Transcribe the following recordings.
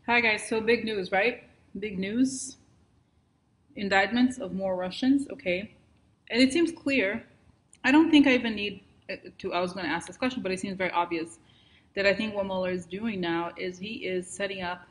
Hi guys, so big news, right? Big news. Indictments of more Russians, okay. And it seems clear. I don't think I even need I was going to ask this question, but it seems very obvious that I think what Mueller is doing now is he is setting up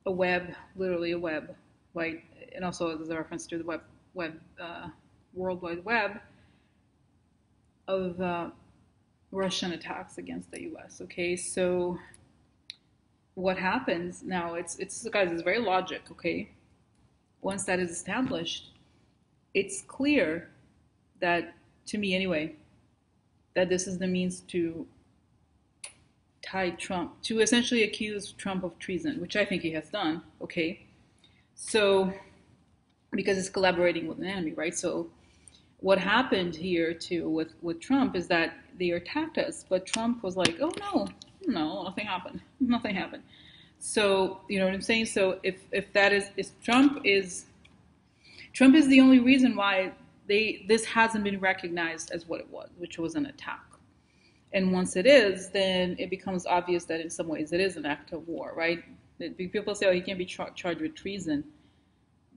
a web, literally a web, like, and also there's a reference to the web, World Wide Web of Russian attacks against the U.S. Okay, so what happens now? It's guys, it's very logic. Okay, once that is established, it's clear that, to me anyway, that this is the means to tie Trump, to essentially accuse Trump of treason, which I think he has done. Okay, so because it's collaborating with an enemy, right? So what happened here too with Trump is that they attacked us, but Trump was like, "Oh no, no, nothing happened, nothing happened." So you know what I'm saying. So if that is Trump is the only reason why this hasn't been recognized as what it was, which was an attack. And once it is, then it becomes obvious that in some ways it is an act of war, right? People say, "Oh, he can't be charged with treason,"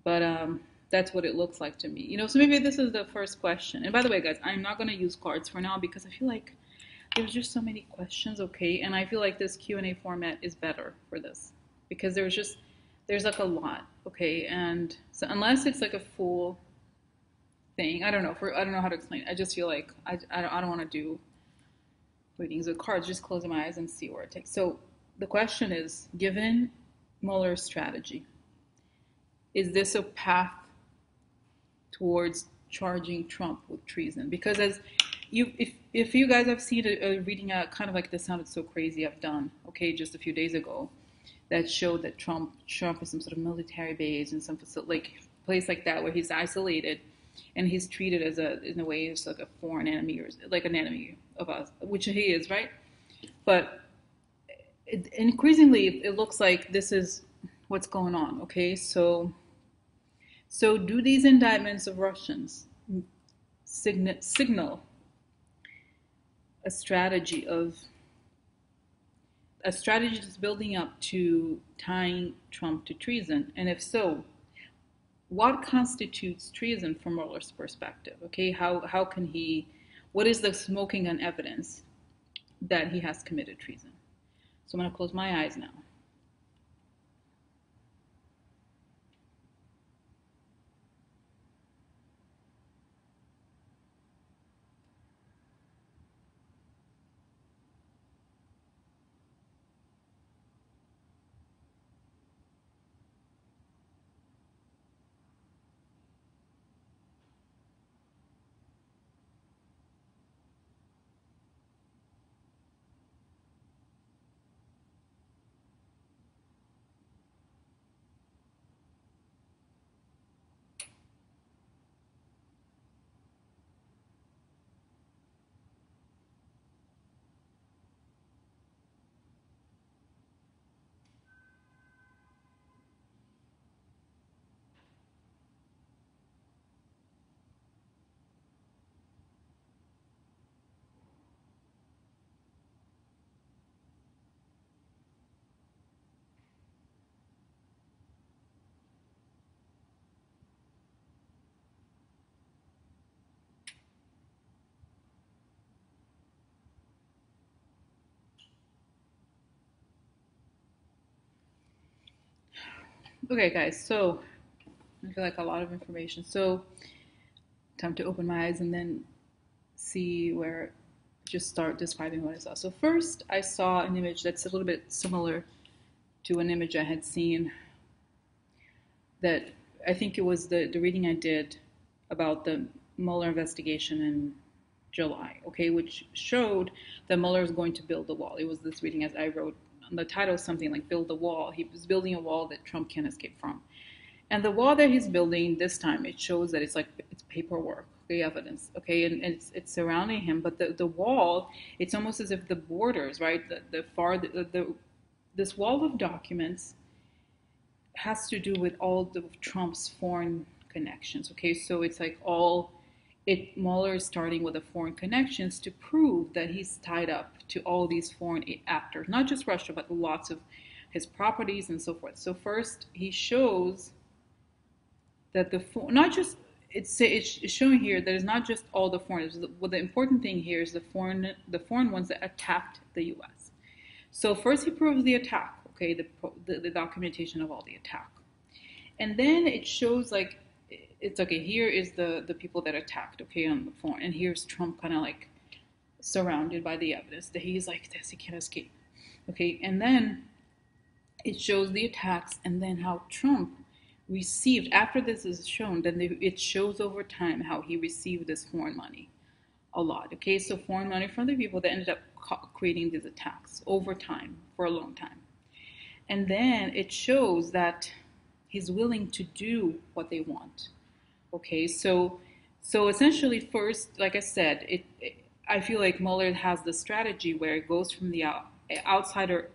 but that's what it looks like to me. You know, so maybe this is the first question. And by the way, guys, I'm not going to use cards for now because I feel like there's just so many questions, okay? And I feel like this Q&A format is better for this because there's like a lot, okay? And so unless it's like a full thing, I don't know. I don't know how to explain it. I just feel like I don't want to do readings with cards. Just closing my eyes and see where it takes. So the question is, given Mueller's strategy, is this a path towards charging Trump with treason? Because as if you guys have seen a reading kind of like This Sounded So Crazy I've done, okay, just a few days ago, that showed that Trump is some sort of military base in some like place like that where he's isolated and he's treated as in a way as like a foreign enemy or like an enemy of us, which he is, right? But increasingly it looks like this is what's going on, okay? So do these indictments of Russians signal a strategy that's building up to tying Trump to treason? And if so, what constitutes treason from Mueller's perspective? Okay, how can he? What is the smoking gun evidence that he has committed treason? So I'm going to close my eyes now. Okay, guys. So I feel like a lot of information. So time to open my eyes and then see where just start describing what I saw. So first I saw an image that's a little bit similar to an image I had seen that I think it was the reading I did about the Mueller investigation in July, okay, which showed that Mueller is going to build the wall. It was this reading, as I wrote on the title, something like "Build the Wall." He was building a wall that Trump can't escape from. And the wall that he's building this time, it shows that it's paperwork, the evidence, okay, and it's surrounding him. But the wall, it's almost as if the borders, right, this wall of documents has to do with all of Trump's foreign connections. Okay, so it's like Mueller is starting with the foreign connections to prove that he's tied up to all these foreign actors, not just Russia, but lots of his properties and so forth. So first he shows that not just it's showing here that it's not just all the foreigners. Well, the important thing here is the foreign ones that attacked the U.S. So first he proves the attack, okay, the documentation of all the attack, and then it shows like it's okay. Here is the people that attacked, okay, on the phone, and here's Trump kind of like surrounded by the evidence that he's like this, he can't escape, okay, and then it shows the attacks, and then how Trump received after this is shown. Then it shows over time how he received this foreign money a lot. Okay, so foreign money from the people that ended up creating these attacks over time for a long time, and then it shows that he's willing to do what they want. Okay, so essentially, first, like I said, I feel like Mueller has the strategy where it goes from the outsider,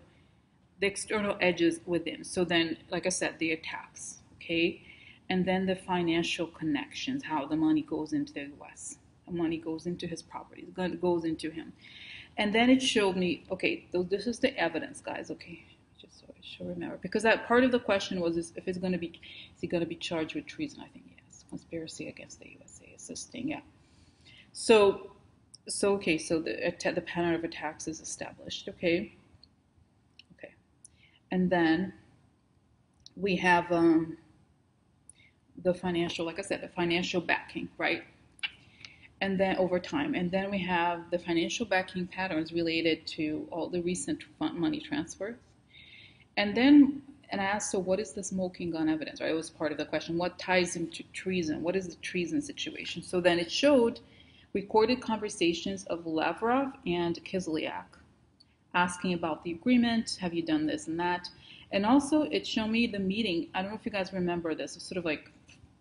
the external edges within. So then, like I said, the attacks, okay, and then the financial connections, how the money goes into the U.S., the money goes into his properties, goes into him, and then it showed me, okay, so this is the evidence, guys, okay, just so I should remember, because that part of the question was if it's going to be, is he going to be charged with treason? I think yes, conspiracy against the USA, assisting, yeah. So okay, so the pattern of attacks is established, okay. And then we have the financial, like I said, the financial backing, right? And then over time, and then we have the financial backing patterns related to all the recent money transfers. And then, and I asked, so what is the smoking gun evidence, right? It was part of the question. What ties into treason? What is the treason situation? So then it showed recorded conversations of Lavrov and Kislyak, asking about the agreement, have you done this and that? And also it showed me the meeting. I don't know if you guys remember this. It's sort of like,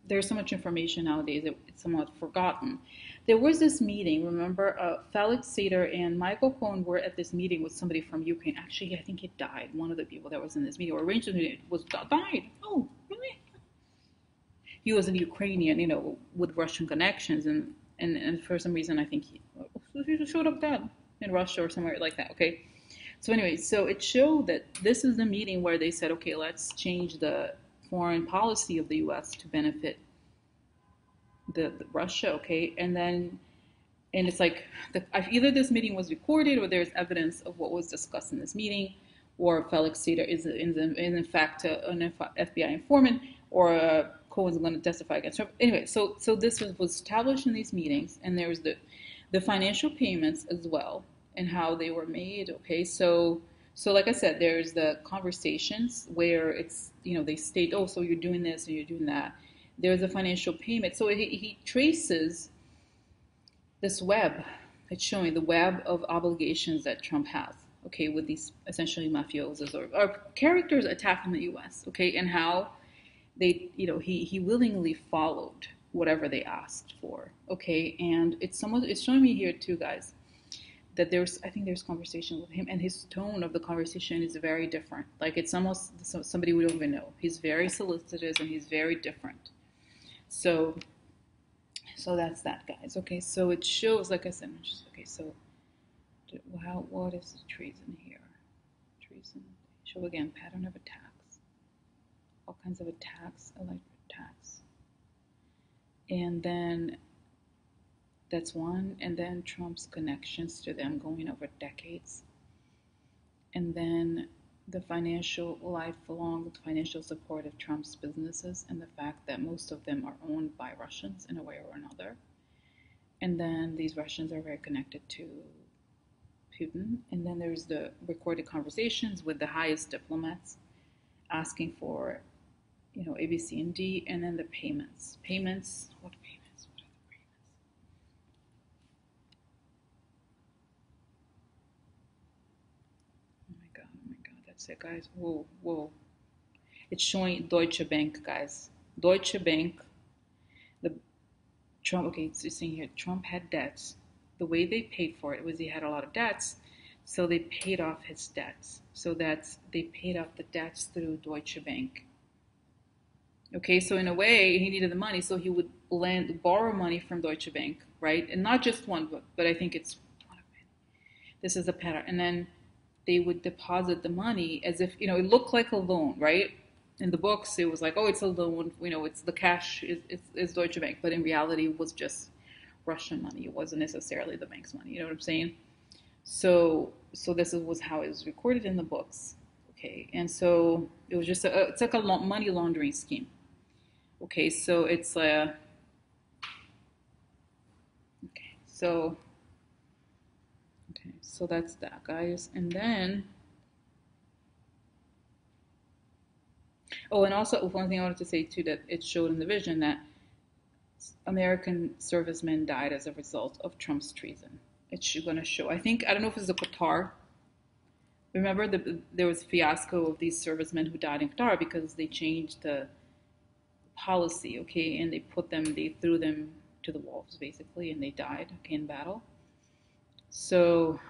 there's so much information nowadays, it's somewhat forgotten. There was this meeting, remember, Felix Sater and Michael Cohen were at this meeting with somebody from Ukraine. Actually, I think he died. One of the people that was in this meeting, or arranged the meeting, died. Oh, really? He was a Ukrainian, with Russian connections, and for some reason, I think he showed up dead in Russia or somewhere like that, okay? So anyway, so it showed that this is the meeting where they said, okay, let's change the foreign policy of the U.S. to benefit the Russia, okay? And it's like either this meeting was recorded or there's evidence of what was discussed in this meeting, or Felix Sater is in fact an FBI informant, or Cohen's going to testify against Trump. Anyway, so this was established in these meetings, and there was the financial payments as well, and how they were made, okay? So like I said, there's the conversations where it's, they state, oh, so you're doing this and you're doing that. There's a financial payment. So he traces this web. It's showing the web of obligations that Trump has, okay, with these essentially mafiosos or characters attacking the U.S., okay, and how they, he willingly followed whatever they asked for, okay? And it's showing me here too, guys, that I think there's conversation with him, and his tone of the conversation is very different. Like it's almost somebody we don't even know. He's very solicitous and he's very different. So that's that, guys. Okay, so it shows, like I said, okay, so what is the treason here? Treason. Show again, pattern of attacks. All kinds of attacks, electric attacks. And then that's one, and then Trump's connections to them going over decades. And then the lifelong financial support of Trump's businesses, and the fact that most of them are owned by Russians in a way or another. And then these Russians are very connected to Putin. And then there's the recorded conversations with the highest diplomats asking for, A, B, C, and D, and then the payments. What payments? What are the payments? Oh my God, that's it, guys. Whoa. It's showing Deutsche Bank, guys. Deutsche Bank, Trump, okay, it's saying here, Trump had debts. The way they paid for it was he had a lot of debts, so they paid off his debts. So they paid off the debts through Deutsche Bank. Okay, so in a way, he needed the money, so he would borrow money from Deutsche Bank, right? And not just one, but I think it's, this is a pattern. And then they would deposit the money as if, it looked like a loan, right? In the books, it was like, oh, it's a loan, it's the cash is Deutsche Bank, but in reality, it was just Russian money. It wasn't necessarily the bank's money. You know what I'm saying? So this was how it was recorded in the books. Okay, and so it was just it's like a money laundering scheme. Okay, so it's okay, so that's that, guys. And then, oh, and also one thing I wanted to say too, that it showed in the vision that American servicemen died as a result of Trump's treason. It's going to show. I don't know if it's the Qatar. Remember, there was a fiasco of these servicemen who died in Qatar because they changed the policy, okay, and they threw them to the wolves basically, and they died, okay, in battle. So,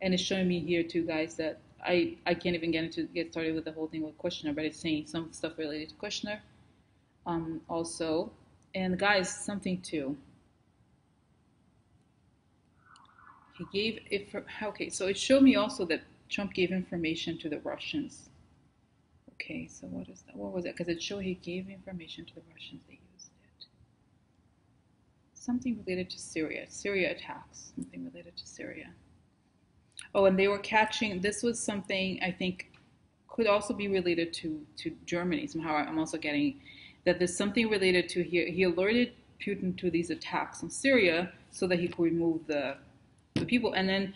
and it's showing me here too, guys, that I can't even get started with the whole thing with Kushner, but it's saying some stuff related to Kushner, also, and guys, something too. He gave it. Okay, so it showed me also that Trump gave information to the Russians. Okay, so what is that? What was it? Because it showed he gave information to the Russians. They used it. Something related to Syria attacks. Something related to Syria. Oh, and they were catching. This was something I think could also be related to Germany. Somehow I'm also getting that there's something related to he alerted Putin to these attacks in Syria so that he could remove the people. And then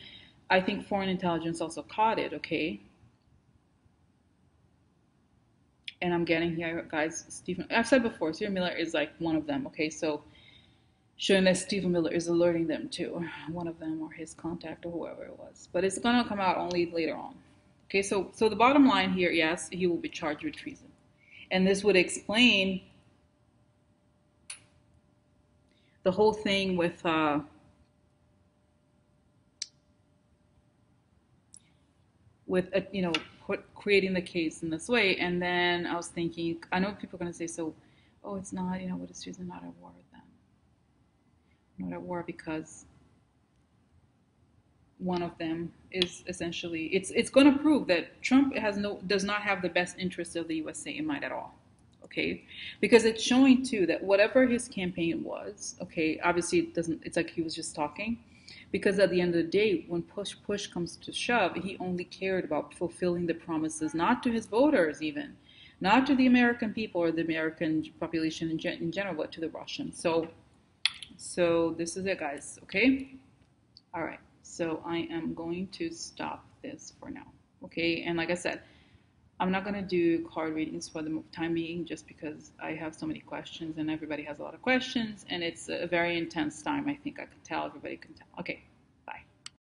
I think foreign intelligence also caught it, okay? And I'm getting here, guys, Stephen, I've said before, Stephen Miller is like one of them, okay? So showing that Stephen Miller is alerting them to one of them or his contact or whoever it was. But it's going to come out only later on. Okay, so the bottom line here, yes, he will be charged with treason. And this would explain the whole thing with creating the case in this way. And then I was thinking, I know people are going to say, so, oh, it's not, what is treason? Not at war with them. Not at war because one of them is essentially, it's going to prove that Trump does not have the best interests of the USA in mind at all. Okay, because it's showing too that whatever his campaign was, okay, obviously it's like he was just talking, because at the end of the day, when push comes to shove, he only cared about fulfilling the promises, not to his voters even, not to the American people or the American population in general, but to the Russians. So this is it, guys. Okay, all right. So I am going to stop this for now. Okay, and like I said, I'm not going to do card readings for the time being just because I have so many questions and everybody has a lot of questions and it's a very intense time. I think I can tell, everybody can tell. Okay.